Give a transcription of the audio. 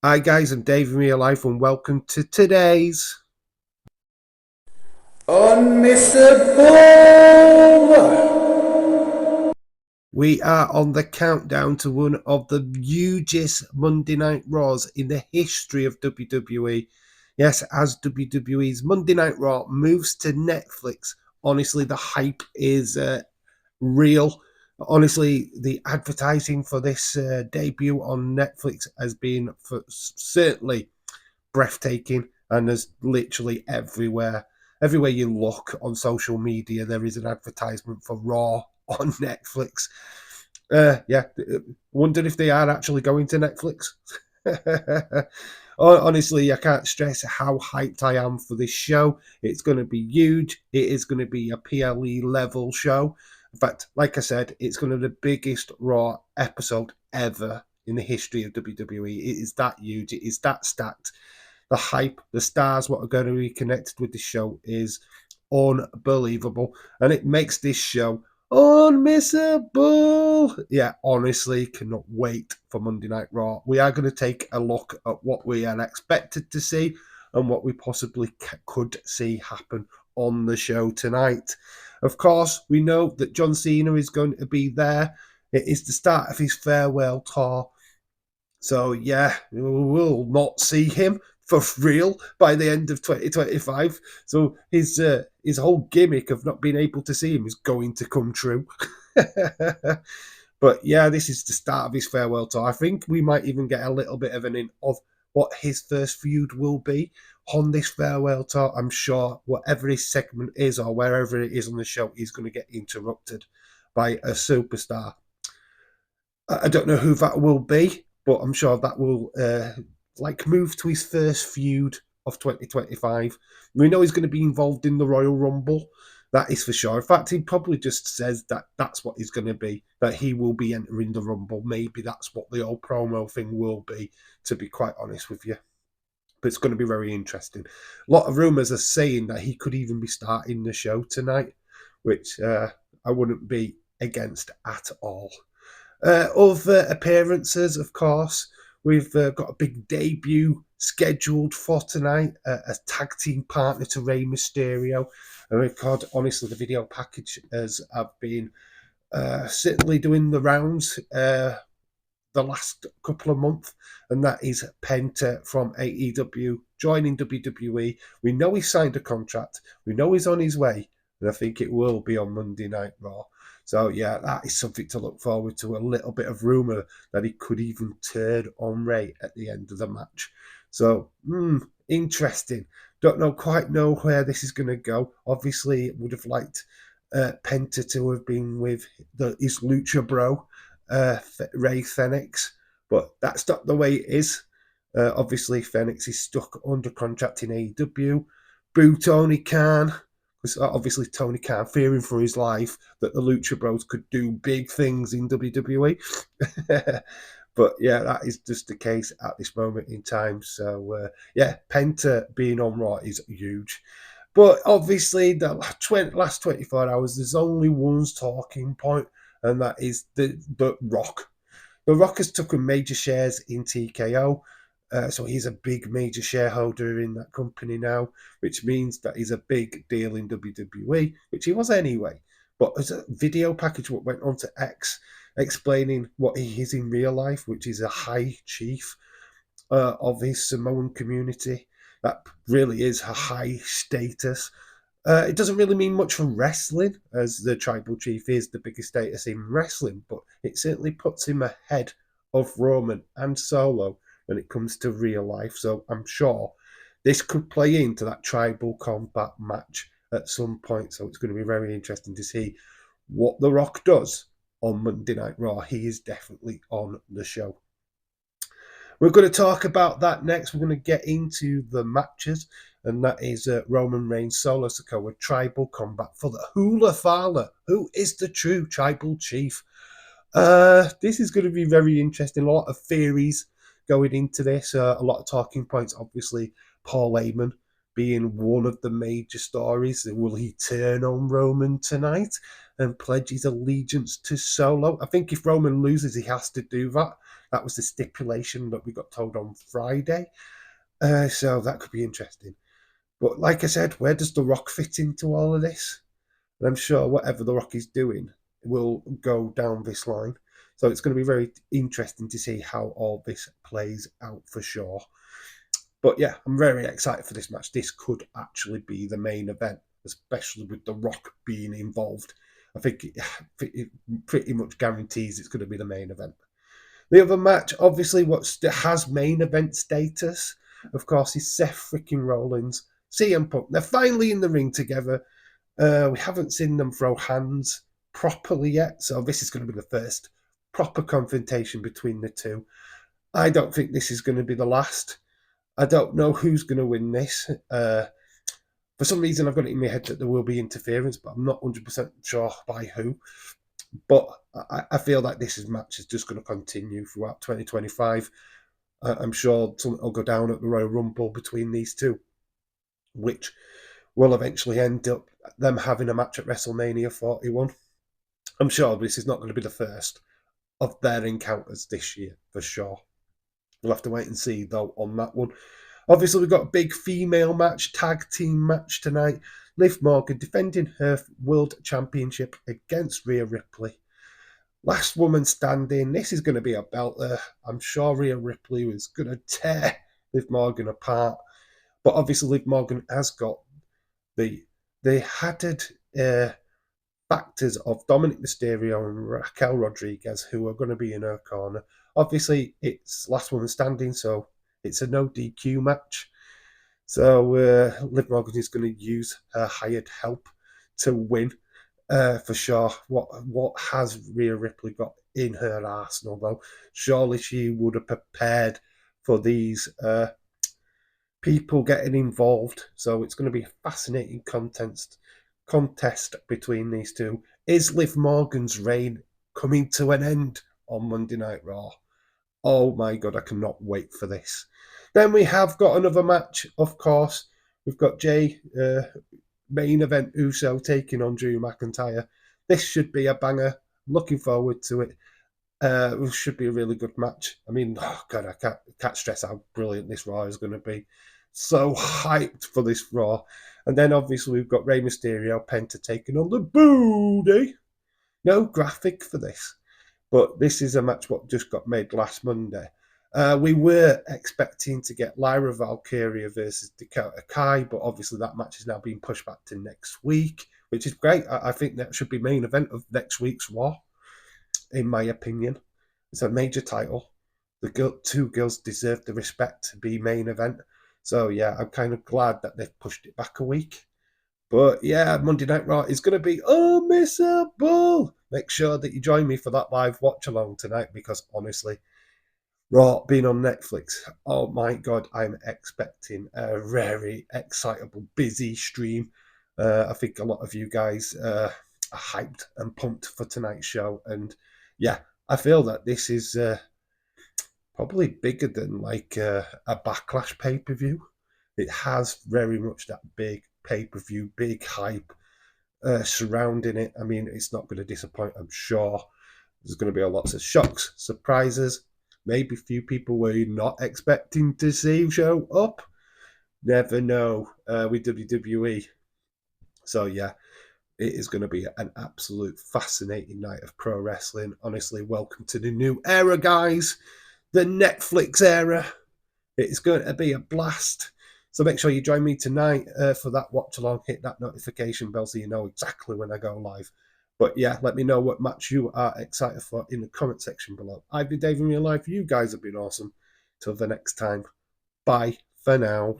Hi guys, I'm Dave from Real Life and welcome to today's Unmissable! We are on the countdown to one of the hugest Monday Night Raws in the history of WWE. Yes, as WWE's Monday Night Raw moves to Netflix, honestly, the hype is real. Honestly, the advertising for this debut on Netflix has been certainly breathtaking, and there's literally everywhere. Everywhere you look on social media, there is an advertisement for Raw on Netflix. Yeah, wondered if they are actually going to Netflix. Honestly, I can't stress how hyped I am for this show. It's going to be huge. It is going to be a PLE level show. In fact, like I said, it's going to be the biggest Raw episode ever in the history of WWE. It is that huge. It is that stacked. The hype, the stars, what are going to be connected with this show is unbelievable. And it makes this show unmissable. Yeah, honestly, cannot wait for Monday Night Raw. We are going to take a look at what we are expected to see and what we possibly could see happen on the show tonight. Of course, we know that John Cena is going to be there. It is the start of his farewell tour. So, yeah, we will not see him for real by the end of 2025. So his whole gimmick of not being able to see him is going to come true. But yeah, this is the start of his farewell tour. I think we might even get a little bit of an hint of what his first feud will be on this farewell tour. I'm sure whatever his segment is or wherever it is on the show, he's going to get interrupted by a superstar. I don't know who that will be, but I'm sure that will move to his first feud of 2025. We know he's going to be involved in the Royal Rumble. That is for sure. In fact, he probably just says that that's what he's going to be, that he will be entering the Rumble. Maybe that's what the old promo thing will be, to be quite honest with you. But it's going to be very interesting. A lot of rumours are saying that he could even be starting the show tonight, which I wouldn't be against at all. Other appearances, of course, we've got a big debut scheduled for tonight, a tag team partner to Rey Mysterio. And we've got, honestly, the video package has have been certainly doing the rounds the last couple of months, and that is Penta from AEW joining WWE. We know he signed a contract, we know he's on his way, and I think it will be on Monday Night Raw. So yeah, that is something to look forward to. A little bit of rumor that he could even turn on Ray at the end of the match. So interesting. Don't know quite know where this is going to go. Obviously, would have liked Penta to have been with his Lucha Bro, Ray Fenix, but that's not the way it is. Obviously, Fenix is stuck under contract in AEW. Boo Tony Khan, because obviously Tony Khan fearing for his life that the Lucha Bros could do big things in WWE. But yeah, that is just the case at this moment in time. So yeah, Penta being on Raw is huge. But obviously, the last 24 hours, there's only one talking point, and that is the Rock. The Rock has taken major shares in TKO, so he's a big major shareholder in that company now, which means that he's a big deal in WWE, which he was anyway. But as a video package, what went on to X explaining what he is in real life, which is a high chief of his Samoan community. That really is a high status. It doesn't really mean much for wrestling, as the tribal chief is the biggest status in wrestling, but it certainly puts him ahead of Roman and Solo when it comes to real life. So I'm sure this could play into that tribal combat match at some point. So it's going to be very interesting to see what The Rock does on Monday Night Raw. He is definitely on the show. We're going to talk about that next. We're going to get into the matches, and that is Roman Reigns Solo Sikoa tribal combat for the Hula Fala. Who is the true tribal chief? This is going to be very interesting. A lot of theories going into this, a lot of talking points. Obviously, Paul Heyman being one of the major stories. Will he turn on Roman tonight and pledge his allegiance to Solo? I think if Roman loses, he has to do that That was the stipulation that we got told on Friday. So that could be interesting. But like I said, where does The Rock fit into all of this? And I'm sure whatever The Rock is doing will go down this line. So it's going to be very interesting to see how all this plays out for sure. But yeah, I'm very excited for this match. This could actually be the main event, especially with The Rock being involved. I think it pretty much guarantees it's going to be the main event. The other match, obviously, what has main event status, of course, is Seth freaking Rollins, CM Punk. They're finally in the ring together. We haven't seen them throw hands properly yet, so this is going to be the first proper confrontation between the two. I don't think this is going to be the last. I don't know who's going to win this. For some reason, I've got it in my head that there will be interference, but I'm not 100% sure by who. But I feel like this match is just going to continue throughout 2025. I'm sure something will go down at the Royal Rumble between these two, which will eventually end up them having a match at WrestleMania 41. I'm sure this is not going to be the first of their encounters this year, for sure. We'll have to wait and see, though, on that one. Obviously, we've got a big female match, tag team match tonight. Liv Morgan defending her World Championship against Rhea Ripley. Last woman standing. This is going to be a belter. I'm sure Rhea Ripley was going to tear Liv Morgan apart. But obviously, Liv Morgan has got the added factors of Dominic Mysterio and Raquel Rodriguez, who are going to be in her corner. Obviously, it's last woman standing, so it's a no DQ match. So Liv Morgan is going to use her hired help to win for sure. What has Rhea Ripley got in her arsenal, though? Surely she would have prepared for these people getting involved. So it's going to be a fascinating contest between these two. Is Liv Morgan's reign coming to an end on Monday Night Raw? Oh my God, I cannot wait for this. Then we have got another match, of course. We've got Jay, main event Uso taking on Drew McIntyre. This should be a banger. Looking forward to it. It should be a really good match. I mean, oh God, I can't stress how brilliant this Raw is going to be. So hyped for this Raw. And then obviously we've got Rey Mysterio, Penta taking on the Booty. No graphic for this. But this is a match what just got made last Monday. We were expecting to get Lyra Valkyria versus Dakota Kai, but obviously that match is now being pushed back to next week, which is great. I think that should be main event of next week's Raw, in my opinion. It's a major title. The two girls deserve the respect to be main event. So yeah, I'm kind of glad that they've pushed it back a week. But yeah, Monday Night Raw is going to be unmissable. Make sure that you join me for that live watch along tonight because honestly, Raw being on Netflix, oh my God, I'm expecting a very excitable, busy stream. I think a lot of you guys are hyped and pumped for tonight's show. And yeah, I feel that this is probably bigger than like a Backlash pay-per-view. It has very much that big pay-per-view, big hype surrounding it. I mean, it's not going to disappoint, I'm sure. There's going to be lots of shocks, surprises. Maybe a few people were not expecting to see show up. Never know with WWE. So yeah, it is going to be an absolute fascinating night of pro wrestling. Honestly, welcome to the new era, guys. The Netflix era. It's going to be a blast. So make sure you join me tonight for that watch along. Hit that notification bell so you know exactly when I go live. But yeah, let me know what match you are excited for in the comment section below. I've been Dave in real life. You guys have been awesome. Till the next time. Bye for now.